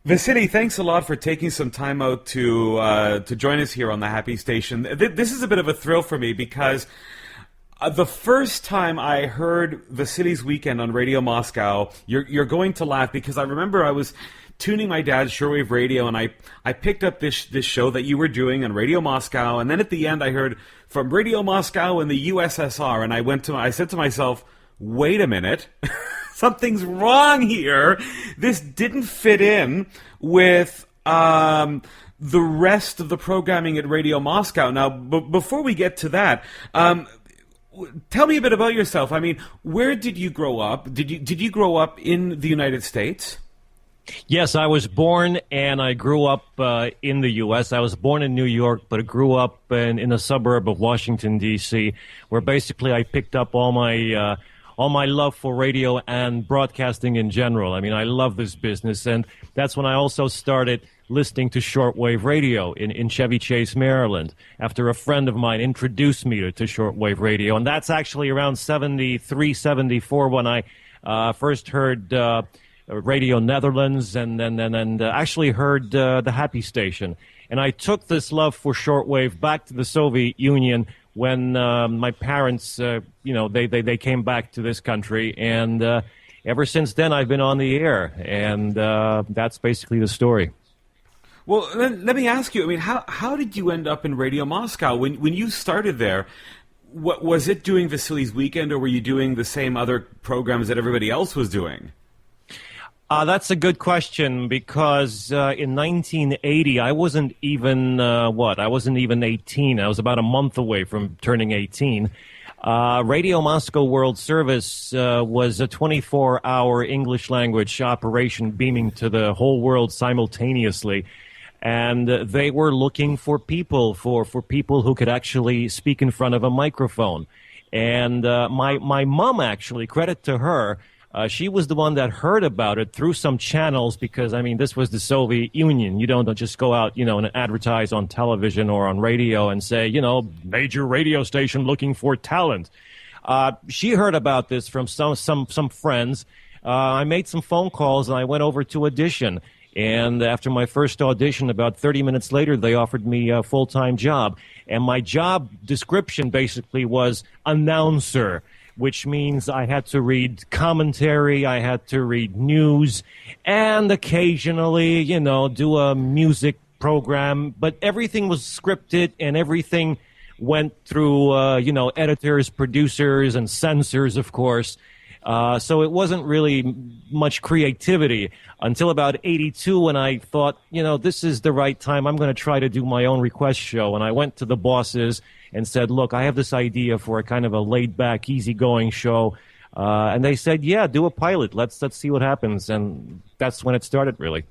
Vasily, thanks a lot for taking some time out to join us here on the Happy Station. This is a bit of a thrill for me because the first time I heard Vasily's Weekend on Radio Moscow, you're going to laugh because I remember I was tuning my dad's shortwave radio and I picked up this show that you were doing on Radio Moscow, and then at the end I heard from Radio Moscow in the USSR, and I said to myself, wait a minute. Something's wrong here. This didn't fit in with the rest of the programming at Radio Moscow. Now, before we get to that, tell me a bit about yourself. I mean, where did you grow up? Did you grow up in the United States? Yes, I was born and I grew up in the U.S. I was born in New York, but I grew up in a suburb of Washington, D.C., where basically I picked up all my love for radio and broadcasting in general. I mean, I love this business, and that's when I also started listening to shortwave radio in Chevy Chase, Maryland, after a friend of mine introduced me to shortwave radio. And that's actually around 73, 74 when I first heard Radio Netherlands and actually heard the Happy Station. And I took this love for shortwave back to the Soviet Union when my parents, they came back to this country, and ever since then I've been on the air, and that's basically the story. Well, let me ask you. I mean, how did you end up in Radio Moscow when you started there? What was it, doing Vasily's Weekend, or were you doing the same other programs that everybody else was doing? That's a good question, because in 1980, I wasn't even, I wasn't even 18. I was about a month away from turning 18. Radio Moscow World Service was a 24-hour English language operation beaming to the whole world simultaneously. And they were looking for people, for people who could actually speak in front of a microphone. And my mom, actually, credit to her, she was the one that heard about it through some channels, because, I mean, this was the Soviet Union. You don't just go out, and advertise on television or on radio and say, major radio station looking for talent. She heard about this from some friends. I made some phone calls and I went over to audition. And after my first audition, about 30 minutes later, they offered me a full-time job. And my job description basically was announcer, which means I had to read commentary, I had to read news, and occasionally, do a music program. But everything was scripted, and everything went through, editors, producers, and censors, of course. So it wasn't really much creativity until about 82, when I thought, this is the right time. I'm going to try to do my own request show. And I went to the bosses and said, look, I have this idea for a kind of a laid-back, easygoing show. And they said, yeah, do a pilot. Let's see what happens. And that's when it started, really.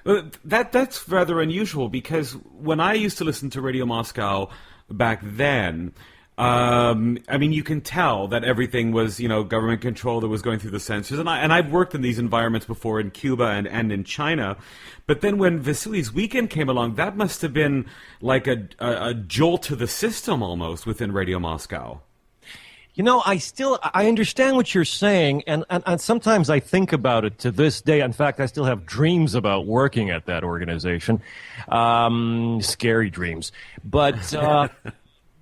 Well, that's rather unusual, because when I used to listen to Radio Moscow back then, I mean, you can tell that everything was, government control that was going through the censors. And I've worked in these environments before in Cuba and in China. But then when Vasily's Weekend came along, that must have been like a jolt to the system almost within Radio Moscow. I understand what you're saying, and sometimes I think about it to this day. In fact, I still have dreams about working at that organization. Scary dreams. But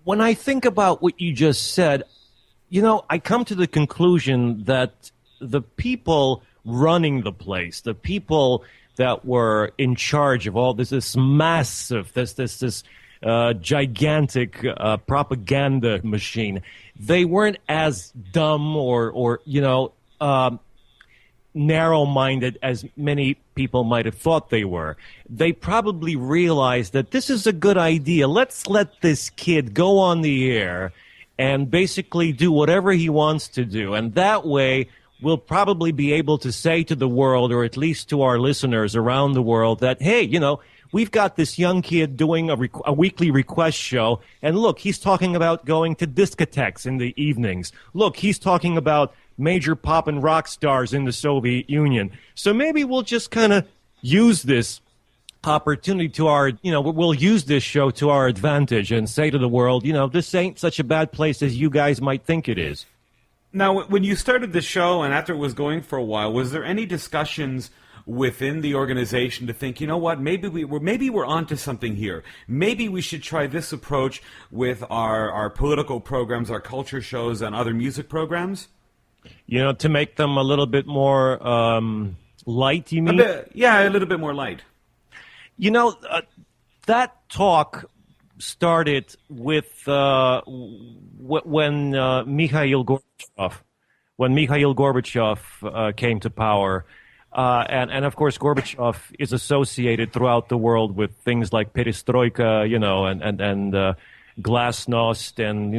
when I think about what you just said, I come to the conclusion that the people running the place, the people that were in charge of all this massive, this gigantic propaganda machine, they weren't as dumb or narrow-minded as many people might have thought they were. They probably realized that this is a good idea. Let's let this kid go on the air and basically do whatever he wants to do. And that way, we'll probably be able to say to the world, or at least to our listeners around the world, that, hey, we've got this young kid doing a weekly request show, and look, he's talking about going to discotheques in the evenings. Look, he's talking about major pop and rock stars in the Soviet Union. So maybe we'll just kind of use this opportunity to our, we'll use this show to our advantage and say to the world, this ain't such a bad place as you guys might think it is. Now, when you started the show and after it was going for a while, was there any discussions within the organization to think, you know what, maybe we're onto something here. Maybe we should try this approach with our political programs, our culture shows, and other music programs? To make them a little bit more light, you mean? A little bit more light. That talk started with when Mikhail Gorbachev came to power. And of course, Gorbachev is associated throughout the world with things like perestroika, and glasnost, and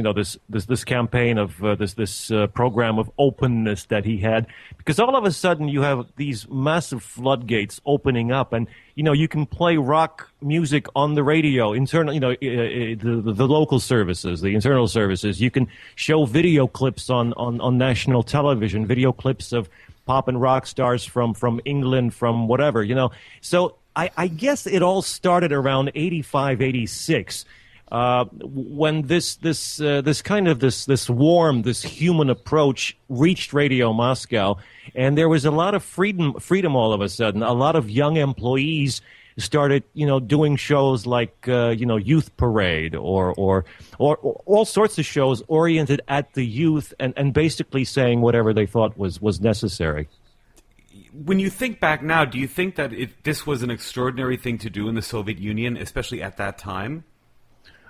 this campaign of this program of openness that he had. Because all of a sudden you have these massive floodgates opening up, and you can play rock music on the radio, the local services, the internal services. You can show video clips on national television, video clips of pop and rock stars from England, from whatever, So I guess it all started around 85, 86. When this warm, this human approach reached Radio Moscow, and there was a lot of freedom all of a sudden. A lot of young employees started, doing shows like, Youth Parade or all sorts of shows oriented at the youth and basically saying whatever they thought was necessary. When you think back now, do you think that this was an extraordinary thing to do in the Soviet Union, especially at that time?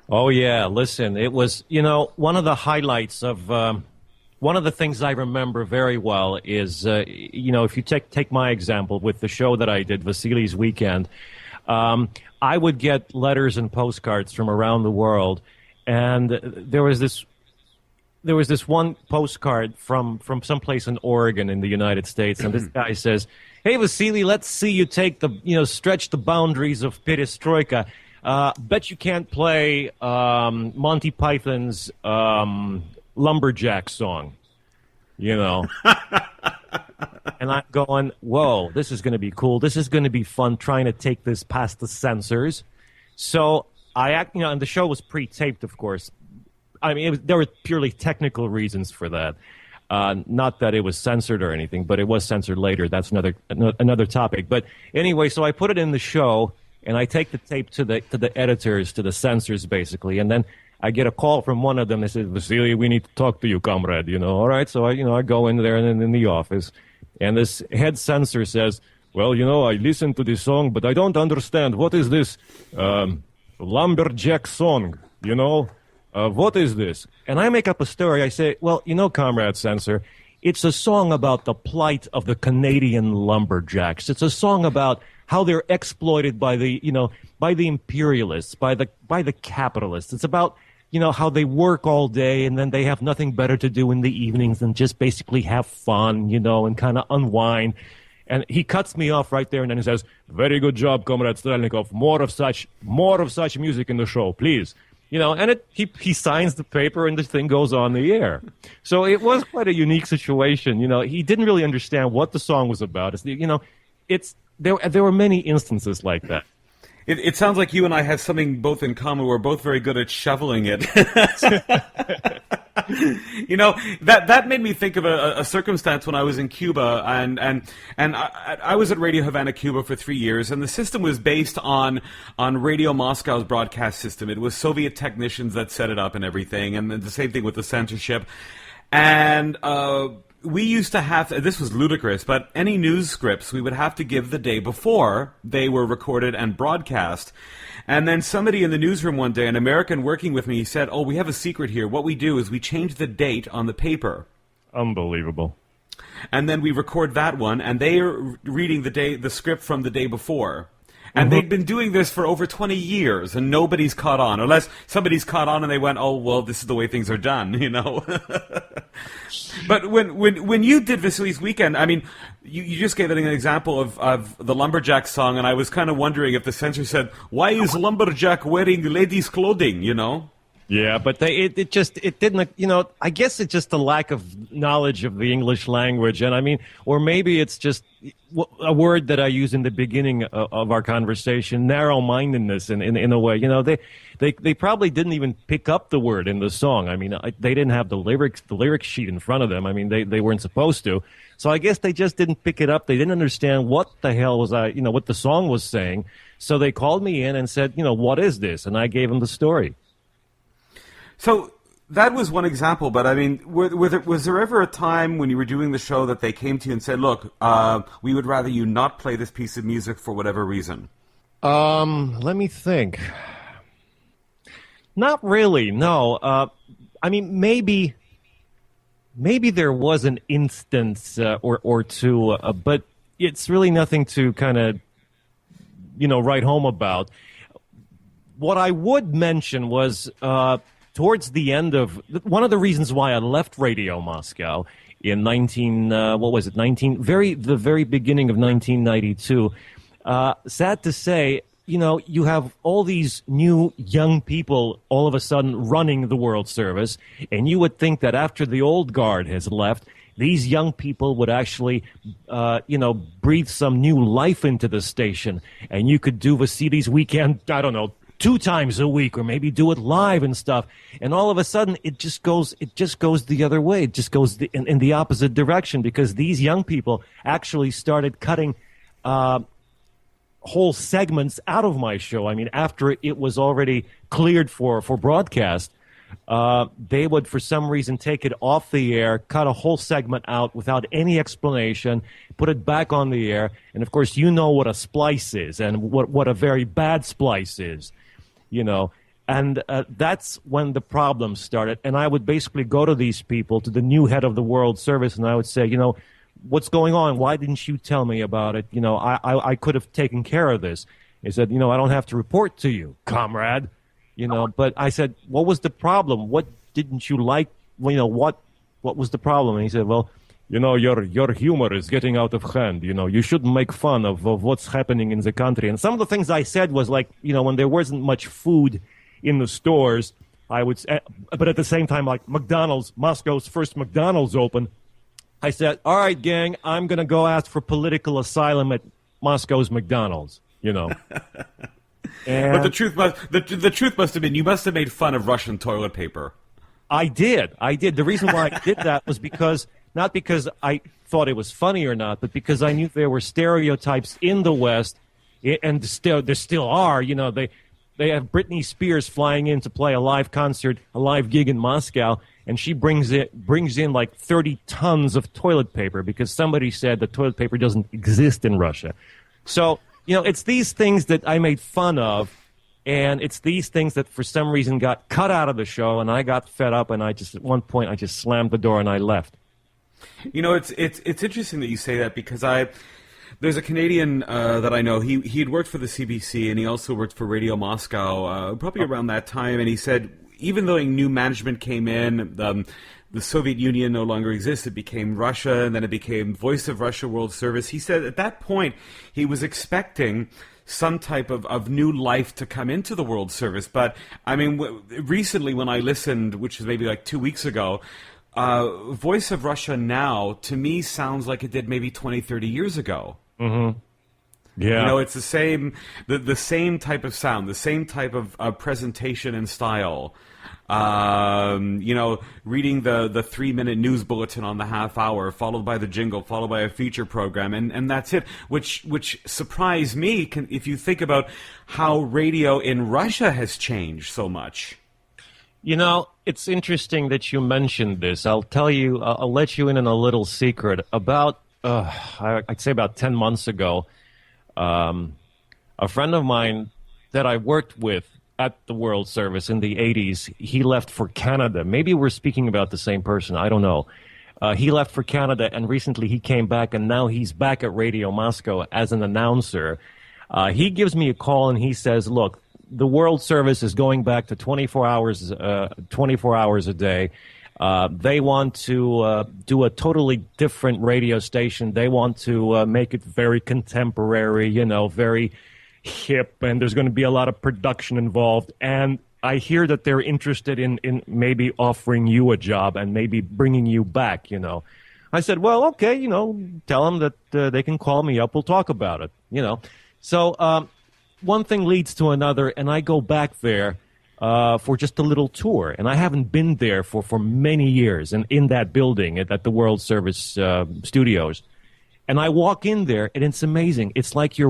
Oh, yeah. Listen, it was, one of the highlights of, one of the things I remember very well is, if you take my example with the show that I did, Vasily's Weekend, I would get letters and postcards from around the world. And there was this one postcard from someplace in Oregon in the United States. And this guy says, "Hey, Vasily, let's see you stretch the boundaries of perestroika. Bet you can't play Monty Python's Lumberjack song, And I'm going, whoa, this is going to be cool. This is going to be fun trying to take this past the censors. So and the show was pre-taped, of course. I mean, there were purely technical reasons for that. Not that it was censored or anything, but it was censored later. That's another topic. But anyway, so I put it in the show. And I take the tape to the editors, to the censors, basically, and then I get a call from one of them. They said, "Vasily, we need to talk to you, comrade." All right. So I go in there and in the office, and this head censor says, "Well, I listened to this song, but I don't understand. What is this lumberjack song? What is this?" And I make up a story. I say, "Well, comrade censor, it's a song about the plight of the Canadian lumberjacks. It's a song about how they're exploited by the imperialists, by the capitalists. It's about, how they work all day and then they have nothing better to do in the evenings than just basically have fun, and kind of unwind." And he cuts me off right there and then he says, "Very good job, Comrade Strelnikov. More of such music in the show, please." And he signs the paper and the thing goes on the air. So it was quite a unique situation. He didn't really understand what the song was about. There were many instances like that. It sounds like you and I have something both in common. We're both very good at shoveling it. That made me think of a circumstance when I was in Cuba, and I was at Radio Havana, Cuba for 3 years, and the system was based on Radio Moscow's broadcast system. It was Soviet technicians that set it up and everything, and the same thing with the censorship. And we used to have to, this was ludicrous, but any news scripts we would have to give the day before they were recorded and broadcast. And then somebody in the newsroom one day, an American working with me, he said, "Oh, we have a secret here. What we do is we change the date on the paper." Unbelievable. And then we record that one, and they are reading the script from the day before. And they'd been doing this for over 20 years, and nobody's caught on. Unless somebody's caught on and they went, "Oh, well, this is the way things are done," But when you did Vasily's Weekend, I mean, you just gave an example of the Lumberjack song, and I was kind of wondering if the censor said, "Why is Lumberjack wearing ladies' clothing?" Yeah, but it didn't, I guess it's just a lack of knowledge of the English language. And I mean, or maybe it's just a word that I use in the beginning of our conversation, narrow-mindedness in a way. They probably didn't even pick up the word in the song. I mean, they didn't have the lyric sheet in front of them. I mean, they weren't supposed to. So I guess they just didn't pick it up. They didn't understand what the hell what the song was saying. So they called me in and said, what is this? And I gave them the story. So that was one example, but I mean, was there ever a time when you were doing the show that they came to you and said, look, we would rather you not play this piece of music for whatever reason? Let me think. Not really, no. I mean, maybe there was an instance or two, but it's really nothing to kind of, write home about. What I would mention was towards the end of one of the reasons why I left Radio Moscow in the very beginning of 1992. Sad to say, you have all these new young people all of a sudden running the World Service, and you would think that after the old guard has left, these young people would actually, breathe some new life into the station, and you could do Vasily's weekend, I don't know, 2 times a week, or maybe do it live and stuff. And all of a sudden, it just goes the other way. It just goes in the opposite direction, because these young people actually started cutting whole segments out of my show. I mean, after it was already cleared for broadcast, they would, for some reason, take it off the air, cut a whole segment out without any explanation, put it back on the air. And, of course, you know what a splice is and what a very bad splice is, And that's when the problem started. And I would basically go to these people, to the new head of the World Service, and I would say, what's going on? Why didn't you tell me about it? I could have taken care of this. He said, I don't have to report to you, comrade. But I said, what was the problem? What didn't you like? What was the problem? And he said, well, your humor is getting out of hand. You shouldn't make fun of what's happening in the country. And some of the things I said was like, when there wasn't much food in the stores, I would say, but at the same time, like McDonald's, Moscow's first McDonald's opened. I said, all right, gang, I'm going to go ask for political asylum at Moscow's McDonald's, But the truth must have been you must have made fun of Russian toilet paper. I did. The reason why I did that was not because I thought it was funny or not, but because I knew there were stereotypes in the West, and there still are. They have Britney Spears flying in to play a live concert, a live gig in Moscow, and she brings in like 30 tons of toilet paper because somebody said that toilet paper doesn't exist in Russia. So, it's these things that I made fun of, and it's these things that for some reason got cut out of the show, and I got fed up, and at one point I just slammed the door and I left. It's interesting that you say that, because there's a Canadian that I know. He had worked for the CBC, and he also worked for Radio Moscow probably around that time, and he said even though new management came in, the Soviet Union no longer exists. It became Russia, and then it became Voice of Russia World Service. He said at that point he was expecting some type of new life to come into the World Service. But, I mean, recently when I listened, which was maybe like 2 weeks ago, Voice of Russia now, to me, sounds like it did maybe 20, 30 years ago. Mm-hmm. Yeah. It's the same type of sound, the same type of presentation and style. Reading the 3-minute news bulletin on the half hour, followed by the jingle, followed by a feature program, and that's it. Which surprised me if you think about how radio in Russia has changed so much. It's interesting that you mentioned this. I'll let you in on a little secret. I'd say about 10 months ago, a friend of mine that I worked with at the World Service in the 80s, he left for Canada. Maybe we're speaking about the same person. I don't know. He left for Canada, and recently he came back, and now he's back at Radio Moscow as an announcer. He gives me a call, and he says, look, the World Service is going back to 24 hours a day. They want to do a totally different radio station. They want to make it very contemporary, very hip, and there's going to be a lot of production involved. And I hear that they're interested in maybe offering you a job and maybe bringing you back, you know. I said, well, okay, you know, tell them that they can call me up. We'll talk about it, you know. So one thing leads to another, and I go back there for just a little tour. And I haven't been there for many years, and in that building at the World Service Studios. And I walk in there, and it's amazing. It's like you're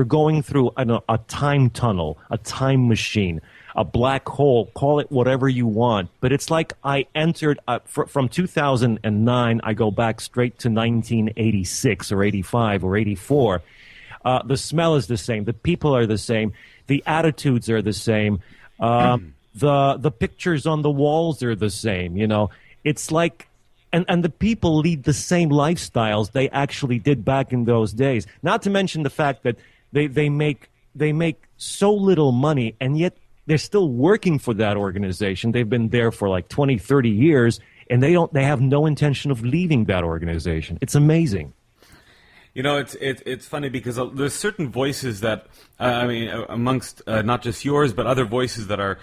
going through a time tunnel, a time machine, a black hole, call it whatever you want. But it's like I entered, from 2009, I go back straight to 1986 or 85 or 84. The smell is the same. The people are the same. The attitudes are the same. The pictures on the walls are the same. You know, it's like, and the people lead the same lifestyles they actually did back in those days. Not to mention the fact that they make so little money, and yet they're still working for that organization. They've been there for like 20, 30 years, and they have no intention of leaving that organization. It's amazing. You know, it's funny because there's certain voices that amongst not just yours but other voices that are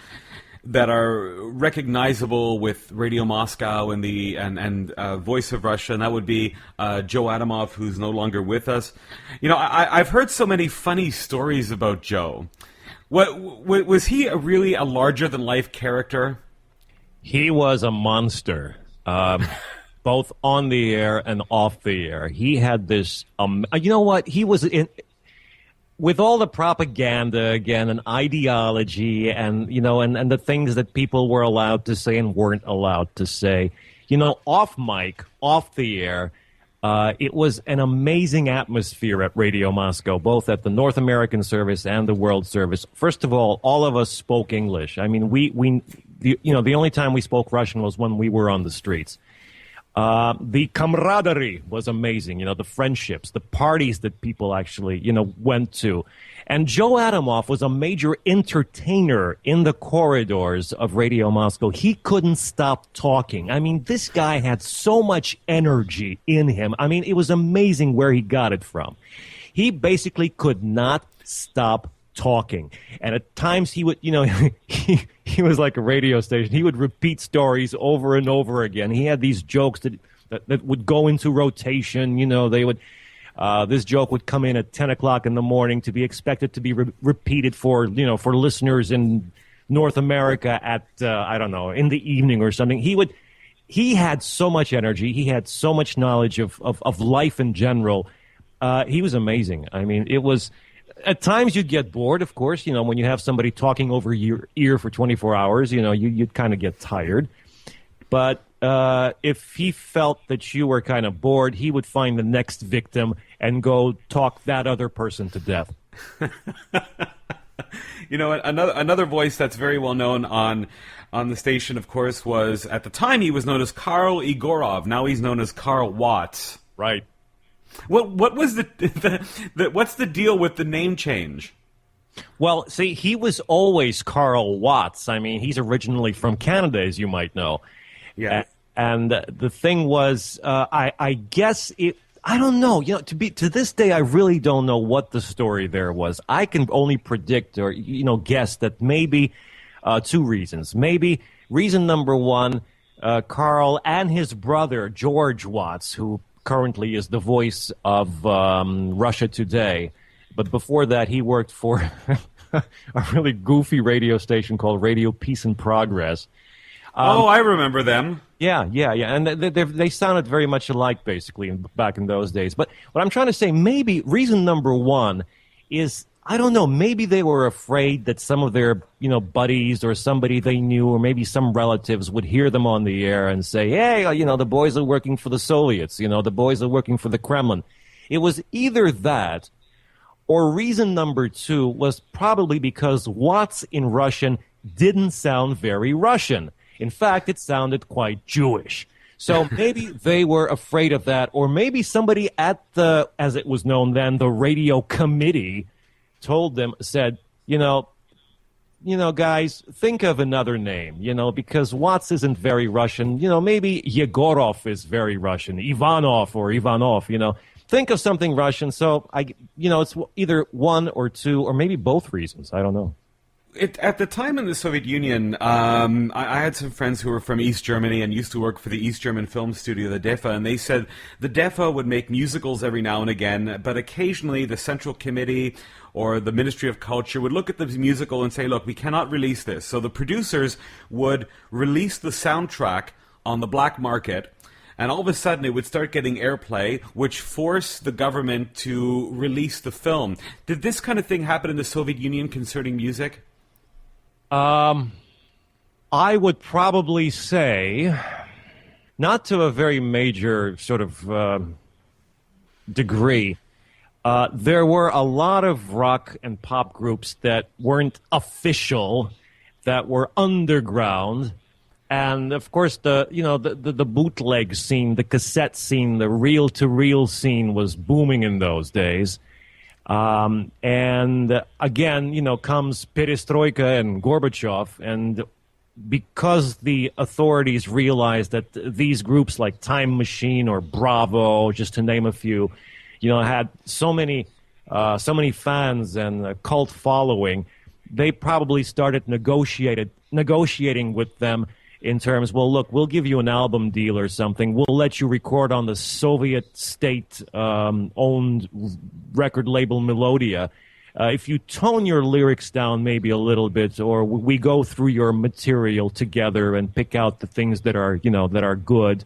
recognizable with Radio Moscow and Voice of Russia, and that would be Joe Adamov, who's no longer with us. You know, I've heard so many funny stories about Joe. Was he really a larger than life character? He was a monster. Both on the air and off the air. He had this, you know what? He was with all the propaganda again and ideology and, you know, and the things that people were allowed to say and weren't allowed to say, you know, off mic, off the air, it was an amazing atmosphere at Radio Moscow, both at the North American service and the World Service. First of all of us spoke English. I mean, the only time we spoke Russian was when we were on the streets. The camaraderie was amazing, you know, the friendships, the parties that people actually, you know, went to. And Joe Adamov was a major entertainer in the corridors of Radio Moscow. He couldn't stop talking. I mean, this guy had so much energy in him. I mean, it was amazing where he got it from. He basically could not stop talking. And at times he would, you know, he was like a radio station. He would repeat stories over and over again. He had these jokes that would go into rotation. You know, they would, this joke would come in at 10 o'clock in the morning to be expected to be repeated for listeners in North America at, I don't know, in the evening or something. He had so much energy. He had so much knowledge of life in general. He was amazing. I mean, it was, at times you'd get bored, of course, you know, when you have somebody talking over your ear for 24 hours, you know, you'd kind of get tired. But if he felt that you were kind of bored, he would find the next victim and go talk that other person to death. You know, another voice that's very well known on the station, of course, was, at the time he was known as Karl Igorov. Now he's known as Karl Watts. Right. What was what's the deal with the name change? Well, see, he was always Karl Watts. I mean, he's originally from Canada, as you might know. Yeah. And the thing was, I guess it. I don't know. You know, to this day, I really don't know what the story there was. I can only predict or, you know, guess that maybe two reasons. Maybe reason number one, Karl and his brother George Watts, who currently is the voice of Russia Today. But before that, he worked for a really goofy radio station called Radio Peace and Progress. I remember them. Yeah. And they sounded very much alike, basically, back in those days. But what I'm trying to say, maybe reason number one is, I don't know, maybe they were afraid that some of their, you know, buddies or somebody they knew or maybe some relatives would hear them on the air and say, hey, you know, the boys are working for the Soviets, you know, the boys are working for the Kremlin. It was either that, or reason number two was probably because Watts in Russian didn't sound very Russian. In fact, it sounded quite Jewish. So maybe they were afraid of that, or maybe somebody at the, as it was known then, the radio committee said, you know, guys, think of another name, you know, because Watts isn't very Russian. You know, maybe Yegorov is very Russian, Ivanov, you know. Think of something Russian. So, it's either one or two or maybe both reasons. I don't know. At the time in the Soviet Union, I had some friends who were from East Germany and used to work for the East German film studio, the DEFA, and they said the DEFA would make musicals every now and again, but occasionally the Central Committee or the Ministry of Culture would look at the musical and say, look, we cannot release this. So the producers would release the soundtrack on the black market, and all of a sudden it would start getting airplay, which forced the government to release the film. Did this kind of thing happen in the Soviet Union concerning music? I would probably say, not to a very major sort of degree. There were a lot of rock and pop groups that weren't official, that were underground. And of course, the bootleg scene, the cassette scene, the reel-to-reel scene was booming in those days. And again, comes perestroika and Gorbachev, and because the authorities realized that these groups like Time Machine or Bravo, just to name a few, had so many fans and a cult following, they probably started negotiating with them in terms, well, look, we'll give you an album deal or something. We'll let you record on the Soviet state-owned record label Melodia. If you tone your lyrics down maybe a little bit, or we go through your material together and pick out the things that are, that are good.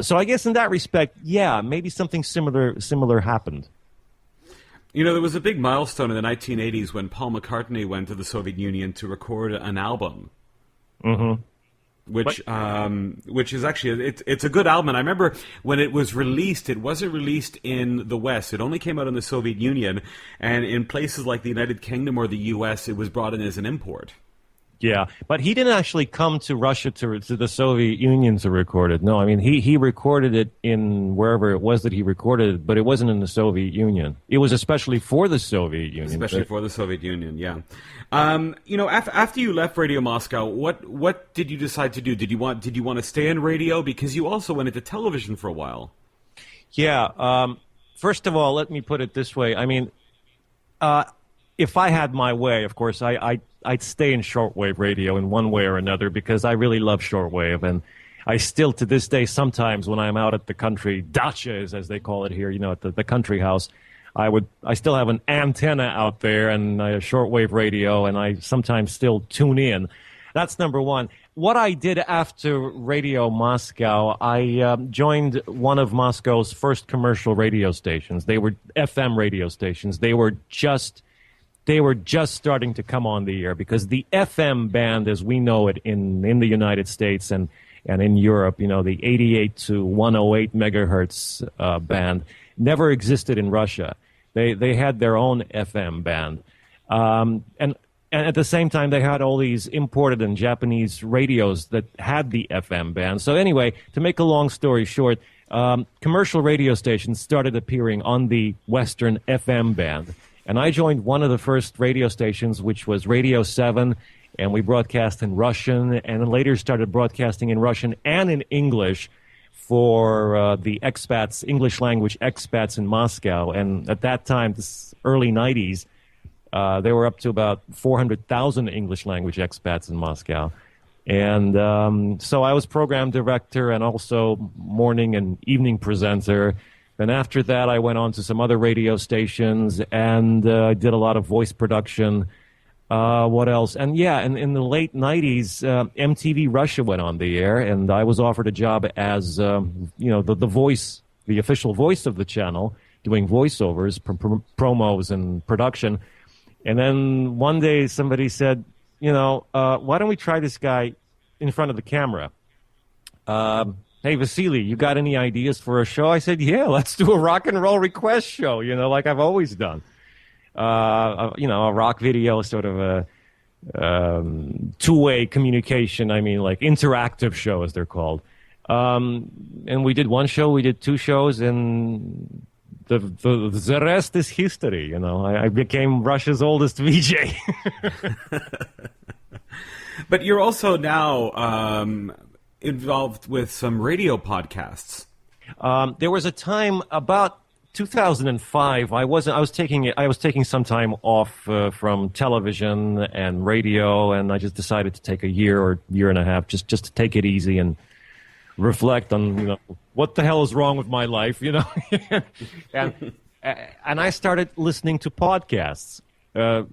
So I guess in that respect, yeah, maybe something similar happened. There was a big milestone in the 1980s when Paul McCartney went to the Soviet Union to record an album. Mm-hmm. Which is actually, it's a good album. And I remember when it was released, it wasn't released in the West. It only came out in the Soviet Union. And in places like the United Kingdom or the US, it was brought in as an import. Yeah, but he didn't actually come to Russia to the Soviet Union to record it. No, I mean, he recorded it in wherever it was that he recorded it, but it wasn't in the Soviet Union. It was especially for the Soviet Union. Especially for the Soviet Union, yeah. After you left Radio Moscow, what did you decide to do? Did you want to stay in radio? Because you also went into television for a while. Yeah. First of all, let me put it this way. I mean, if I had my way, of course, I'd stay in shortwave radio in one way or another because I really love shortwave, and I still to this day sometimes when I'm out at the country dachas as they call it here, at the country house, I still have an antenna out there and a shortwave radio, and I sometimes still tune in. That's number one. What I did after Radio Moscow, I joined one of Moscow's first commercial radio stations. They were FM radio stations. They were just starting to come on the air because the FM band, as we know it in the United States and in Europe, the 88 to 108 megahertz band never existed in Russia. They had their own FM band. And at the same time, they had all these imported and Japanese radios that had the FM band. So anyway, to make a long story short, commercial radio stations started appearing on the Western FM band. And I joined one of the first radio stations, which was Radio 7, and we broadcast in Russian, and then later started broadcasting in Russian and in English for the expats, English language expats in Moscow. And at that time, this early 90s, they were up to about 400,000 English language expats in Moscow. And so I was program director and also morning and evening presenter. And after that, I went on to some other radio stations and I did a lot of voice production. What else? And yeah, in the late 90s, MTV Russia went on the air, and I was offered a job as, the voice, the official voice of the channel, doing voiceovers, promos, and production. And then one day somebody said, why don't we try this guy in front of the camera? Hey, Vasily, you got any ideas for a show? I said, yeah, let's do a rock and roll request show, like I've always done. A rock video, sort of a two-way communication. I mean, like interactive show, as they're called. And we did one show, we did two shows, and the rest is history. I became Russia's oldest VJ. But you're also now involved with some radio podcasts. There was a time about 2005, I was taking some time off from television and radio, and I just decided to take a year or year and a half just to take it easy and reflect on what the hell is wrong with my life, and I started listening to podcasts,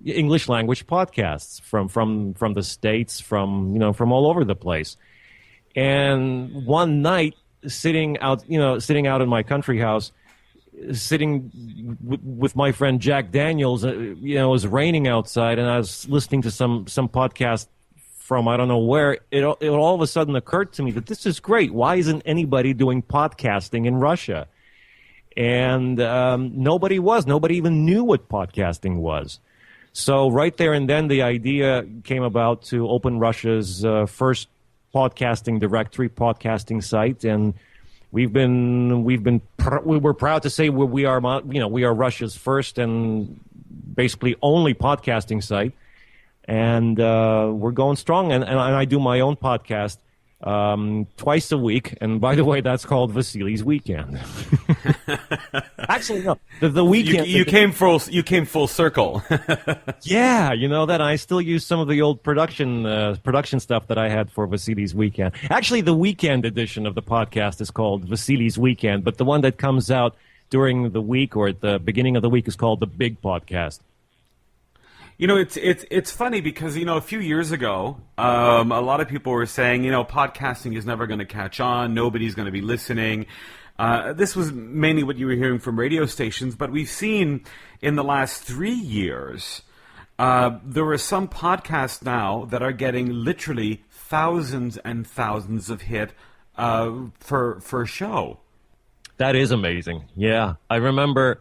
English language podcasts from the States, from all over the place. And one night, sitting out in my country house, sitting with my friend Jack Daniels, it was raining outside, and I was listening to some podcast from I don't know where. It all of a sudden occurred to me that this is great. Why isn't anybody doing podcasting in Russia? And nobody even knew what podcasting was. So right there and then, the idea came about to open Russia's first podcasting directory, podcasting site, and we're proud to say we are Russia's first and basically only podcasting site, and we're going strong. And I do my own podcast twice a week, and by the way, that's called Vasily's Weekend. Actually, no, the weekend. You came full circle. Yeah, that I still use some of the old production stuff that I had for Vasily's Weekend. Actually, the weekend edition of the podcast is called Vasily's Weekend, but the one that comes out during the week or at the beginning of the week is called the Big Podcast. It's funny because, a few years ago, a lot of people were saying, podcasting is never going to catch on. Nobody's going to be listening. This was mainly what you were hearing from radio stations, but we've seen in the last 3 years, there are some podcasts now that are getting literally thousands and thousands of hit for a show. That is amazing. Yeah. I remember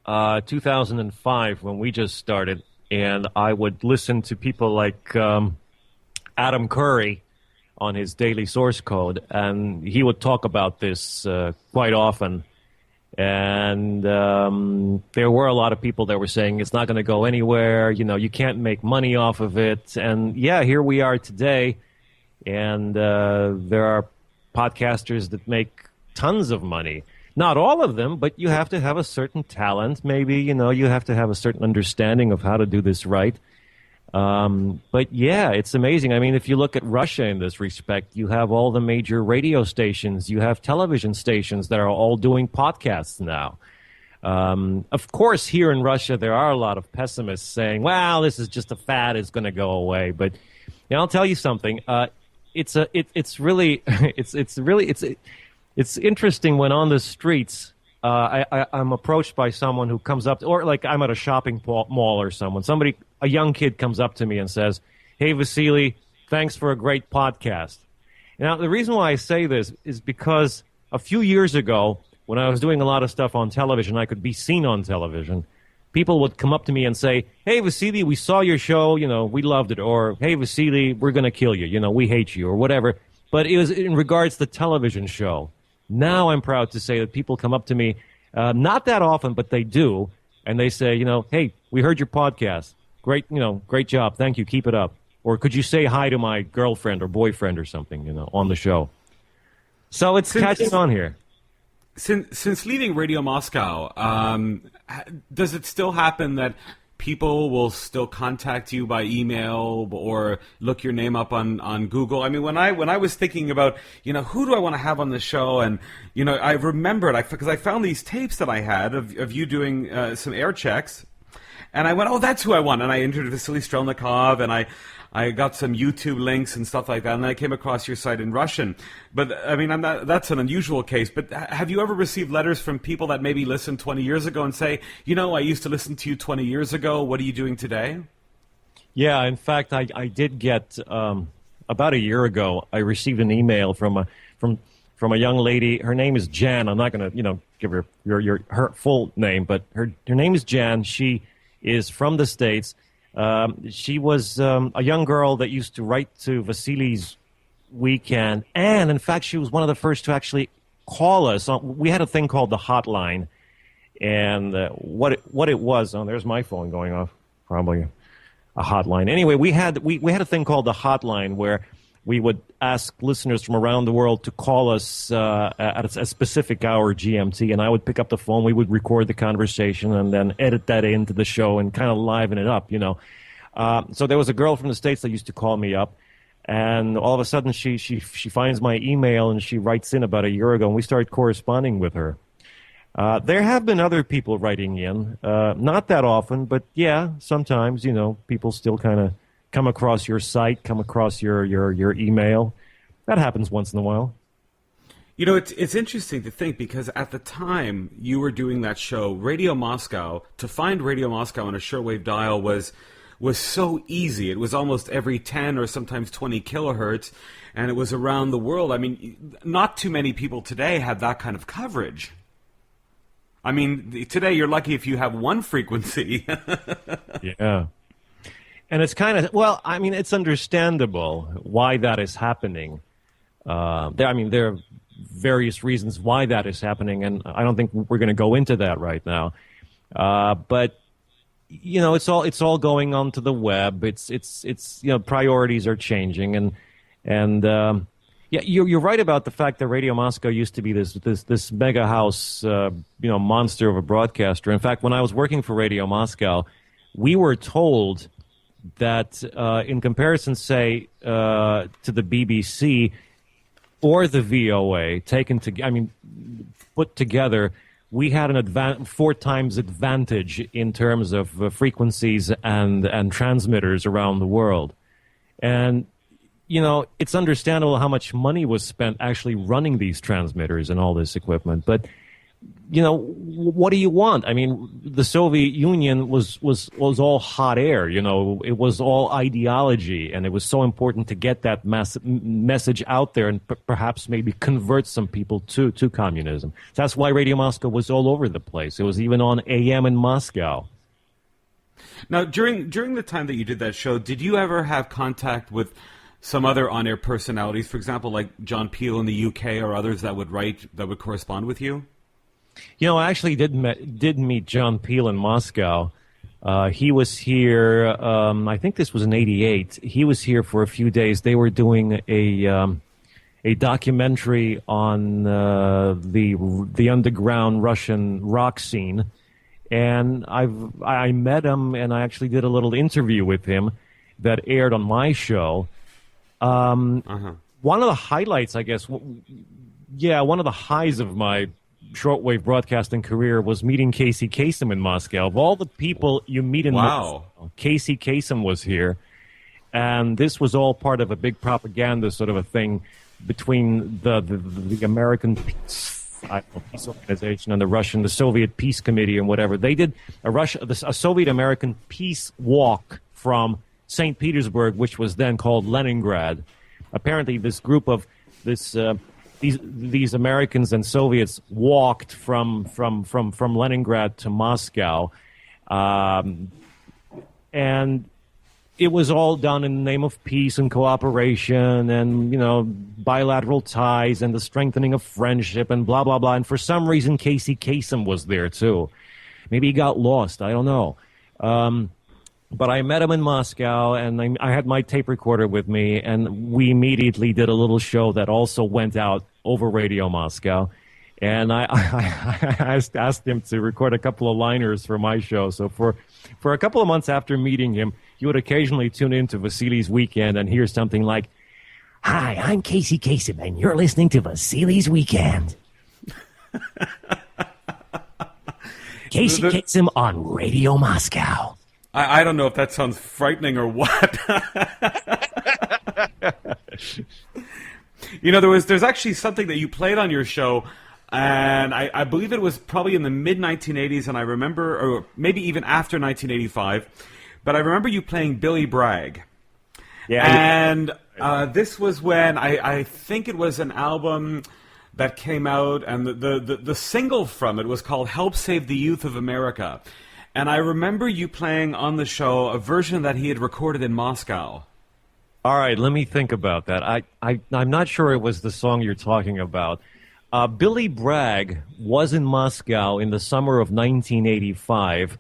2005 when we just started, and I would listen to people like Adam Curry on his daily source code, and he would talk about this quite often. And there were a lot of people that were saying it's not going to go anywhere, you can't make money off of it. And yeah, here we are today, and there are podcasters that make tons of money. Not all of them, but you have to have a certain talent. Maybe, you have to have a certain understanding of how to do this right. But yeah, it's amazing. I mean, if you look at Russia in this respect, you have all the major radio stations, you have television stations that are all doing podcasts now. Of course, here in Russia, there are a lot of pessimists saying, well, this is just a fad, it's going to go away. But I'll tell you something. It's interesting when on the streets, I'm approached by someone who comes up, or like I'm at a shopping mall or a young kid comes up to me and says, "Hey, Vasily, thanks for a great podcast." Now, the reason why I say this is because a few years ago, when I was doing a lot of stuff on television, I could be seen on television. People would come up to me and say, "Hey, Vasily, we saw your show, we loved it," or "Hey, Vasily, we're going to kill you, we hate you," or whatever. But it was in regards to the television show. Now I'm proud to say that people come up to me, not that often, but they do, and they say, "Hey, we heard your podcast. Great, great job. Thank you. Keep it up." Or could you say hi to my girlfriend or boyfriend or something, on the show? So it's catching on here. Since leaving Radio Moscow, does it still happen that people will still contact you by email or look your name up on Google? I mean, when I was thinking about, who do I want to have on the show? And, I remembered, because I found these tapes that I had of you doing some air checks. And I went, oh, that's who I want. And I entered Vasily Strelnikov, and I got some YouTube links and stuff like that. And then I came across your site in Russian. But, I mean, that's an unusual case. But have you ever received letters from people that maybe listened 20 years ago and say, I used to listen to you 20 years ago. What are you doing today? Yeah, in fact, I did get, about a year ago, I received an email from a young lady. Her name is Jan. I'm not going to, give her her full name, but her name is Jan. She is from the States. She was a young girl that used to write to Vasily's Weekend, and in fact, she was one of the first to actually call us. We had a thing called the hotline, and what it was. Oh, there's my phone going off. Probably a hotline. Anyway, we had a thing called the hotline where we would ask listeners from around the world to call us at a specific hour GMT, and I would pick up the phone. We would record the conversation and then edit that into the show and kind of liven it up, you know. So there was a girl from the States that used to call me up, and all of a sudden she finds my email and she writes in about a year ago, and we started corresponding with her. There have been other people writing in, not that often, but yeah, sometimes, you know, people still kind of come across your site, come across your email. That happens once in a while. You know, it's interesting to think, because at the time you were doing that show, Radio Moscow, to find Radio Moscow on a shortwave dial was so easy. It was almost every 10 or sometimes 20 kilohertz, and it was around the world. I mean, not too many people today have that kind of coverage. I mean, today you're lucky if you have one frequency. Yeah. And it's kind of, well, I mean, it's understandable why that is happening. There are various reasons why that is happening, and I don't think we're going to go into that right now. But you know, it's all going onto the web. It's you know, priorities are changing, and yeah, you're right about the fact that Radio Moscow used to be this mega house, you know, monster of a broadcaster. In fact, when I was working for Radio Moscow, we were told that in comparison, say, to the BBC or the VOA, put together, we had an 4 times advantage in terms of frequencies and transmitters around the world. And, you know, it's understandable how much money was spent actually running these transmitters and all this equipment. But, you know, what do you want? I mean, the Soviet Union was all hot air. You know, it was all ideology, and it was so important to get that message out there and perhaps maybe convert some people to communism. That's why Radio Moscow was all over the place. It was even on AM in Moscow. Now, during the time that you did that show, did you ever have contact with some other on-air personalities, for example, like John Peel in the UK, or others that would correspond with you? You know, I actually did meet John Peel in Moscow. He was here, I think this was in '88. He was here for a few days. They were doing a documentary on the underground Russian rock scene. And I met him, and I actually did a little interview with him that aired on my show. One of the highlights, I guess, one of the highs of my shortwave broadcasting career was meeting Casey Kasem in Moscow. Of all the people you meet in Moscow, Casey Kasem was here, and this was all part of a big propaganda sort of a thing between the American peace organization and the Soviet Peace Committee and whatever. They did a Soviet-American peace walk from St. Petersburg, which was then called Leningrad. Apparently, this group of these Americans and Soviets walked from Leningrad to Moscow, and it was all done in the name of peace and cooperation and, you know, bilateral ties and the strengthening of friendship and blah blah blah. And for some reason, Casey Kasem was there too. Maybe he got lost. I don't know. But I met him in Moscow, and I had my tape recorder with me, and we immediately did a little show that also went out over Radio Moscow. And I asked him to record a couple of liners for my show. So for a couple of months after meeting him, you would occasionally tune into Vasily's Weekend and hear something like, "Hi, I'm Casey Kasem, and you're listening to Vasily's Weekend." Casey Kasem on Radio Moscow. I don't know if that sounds frightening or what. You know, there's actually something that you played on your show, and I believe it was probably in the mid-1980s, and I remember, or maybe even after 1985, but I remember you playing Billy Bragg. Yeah. And this was when I think it was an album that came out, and the single from it was called "Help Save the Youth of America." And I remember you playing on the show a version that he had recorded in Moscow. All right, let me think about that. I'm not sure it was the song you're talking about. Billy Bragg was in Moscow in the summer of 1985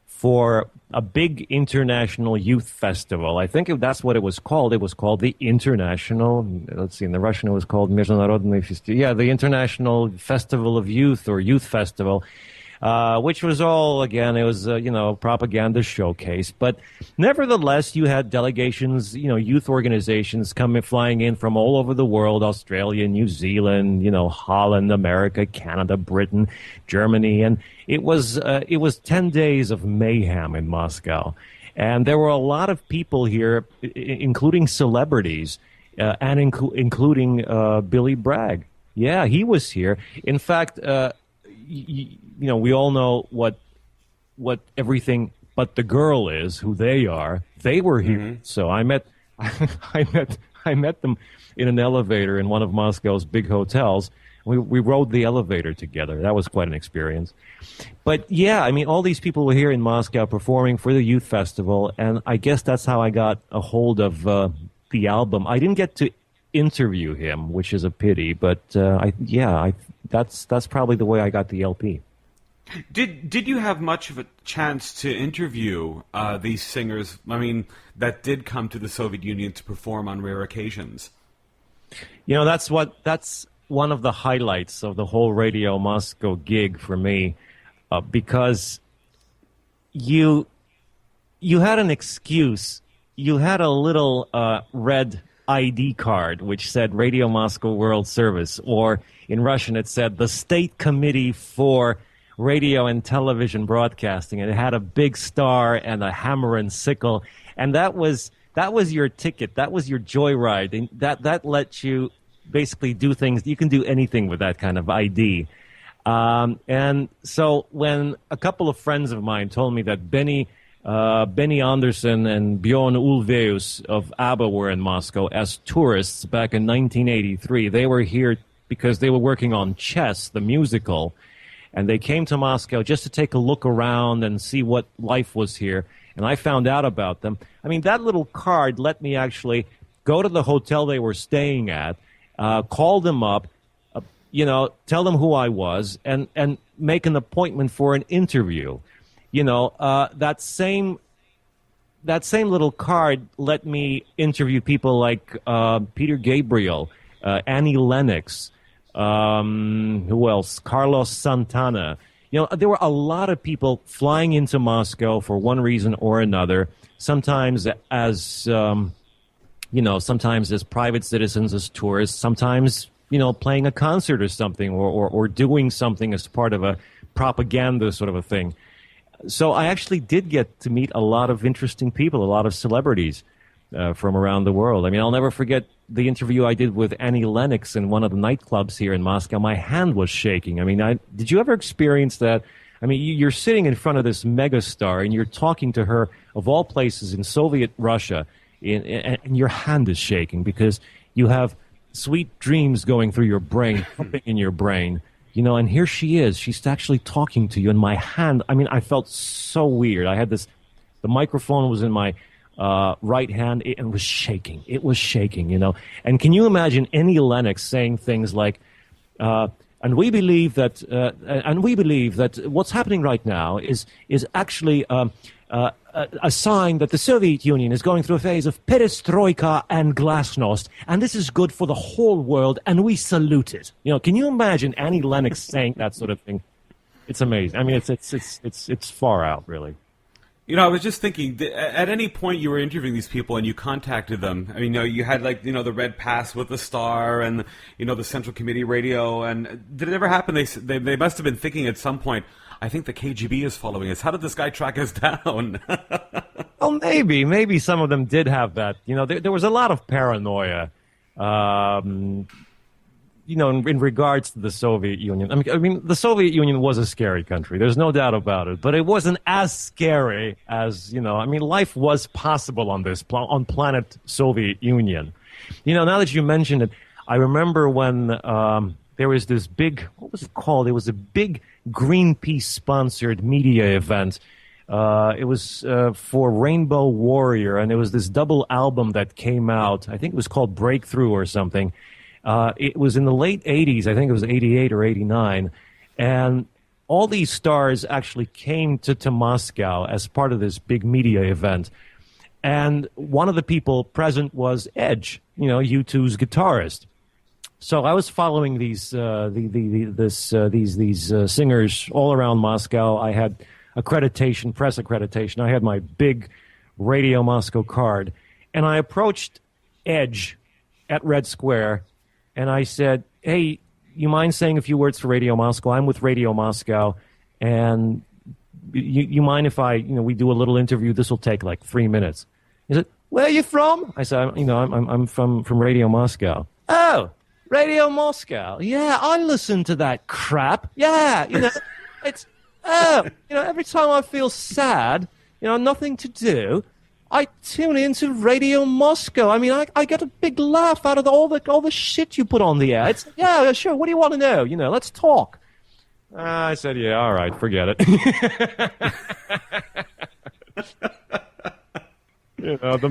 for a big international youth festival. I think that's what it was called. It was called the International, let's see, in the Russian it was called Международный фестиваль. Yeah, the International Festival of Youth or Youth Festival, which was all, again, it was, propaganda showcase. But nevertheless, you had delegations, youth organizations flying in from all over the world, Australia, New Zealand, Holland, America, Canada, Britain, Germany. And it was 10 days of mayhem in Moscow. And there were a lot of people here, including celebrities, and including Billy Bragg. Yeah, he was here. In fact, we all know what everything but the girl is, who they are. They were here. Mm-hmm. So I met them in an elevator in one of Moscow's big hotels. We rode the elevator together. That was quite an experience. But yeah, I mean, all these people were here in Moscow performing for the youth festival, and I guess that's how I got a hold of the album. I didn't get to interview him, which is a pity, but that's probably the way I got the LP. Did you have much of a chance to interview these singers? I mean, that did come to the Soviet Union to perform on rare occasions. That's one of the highlights of the whole Radio Moscow gig for me, because you had an excuse. You had a little red ID card which said Radio Moscow World Service, or in Russian it said the State Committee for Radio and Television Broadcasting, and it had a big star and a hammer and sickle, and that was your ticket. That was your joyride, and that let you basically do things. You can do anything with that kind of ID. And so when a couple of friends of mine told me that Benny Andersson and Bjorn Ulvaeus of ABBA were in Moscow as tourists back in 1983, they were here because they were working on Chess, the musical, and they came to Moscow just to take a look around and see what life was here. And I found out about them. I mean, that little card let me actually go to the hotel they were staying at, call them up, tell them who I was, and make an appointment for an interview. That same little card let me interview people like Peter Gabriel, Annie Lennox, who else? Carlos Santana. There were a lot of people flying into Moscow for one reason or another. Sometimes as private citizens, as tourists. Sometimes playing a concert or something, or doing something as part of a propaganda sort of a thing. So I actually did get to meet a lot of interesting people, a lot of celebrities from around the world. I mean, I'll never forget the interview I did with Annie Lennox in one of the nightclubs here in Moscow. My hand was shaking. I mean, did you ever experience that? I mean, you're sitting in front of this megastar and you're talking to her, of all places, in Soviet Russia, and your hand is shaking because you have sweet dreams going through your brain, pumping in your brain. And here she is. She's actually talking to you, and my hand, I mean, I felt so weird. I had the microphone was in my right hand, and it was shaking. It was shaking, And can you imagine Annie Lennox saying things like, and we believe that what's happening right now is actually a sign that the Soviet Union is going through a phase of perestroika and glasnost, and this is good for the whole world, and we salute it. Can you imagine Annie Lennox saying that sort of thing? It's amazing. I mean, it's far out, really. I was just thinking, at any point you were interviewing these people and you contacted them, I mean, you had the red pass with the star and, the Central Committee radio, and did it ever happen? They must have been thinking at some point, I think the KGB is following us. How did this guy track us down? Well, maybe some of them did have that. There was a lot of paranoia, in regards to the Soviet Union. I mean, the Soviet Union was a scary country. There's no doubt about it. But it wasn't as scary as, life was possible on planet Soviet Union. Now that you mention it, I remember when there was this big, what was it called? It was a big Greenpeace-sponsored media event. It was for Rainbow Warrior, and it was this double album that came out. I think it was called Breakthrough or something. It was in the late 80s. I think it was 88 or 89. And all these stars actually came to Moscow as part of this big media event. And one of the people present was Edge, U2's guitarist. So I was following these singers all around Moscow. I had accreditation, press accreditation. I had my big Radio Moscow card. And I approached Edge at Red Square, and I said, hey, you mind saying a few words for Radio Moscow? I'm with Radio Moscow, and you mind if we do a little interview? This will take like 3 minutes. He said, where are you from? I said, I'm from Radio Moscow. Oh, Radio Moscow. Yeah, I listen to that crap. Yeah, it's, every time I feel sad, nothing to do, I tune into Radio Moscow. I mean, I get a big laugh out of all the shit you put on the air. It's, yeah, sure. What do you want to know? Let's talk. I said, yeah, all right, forget it. The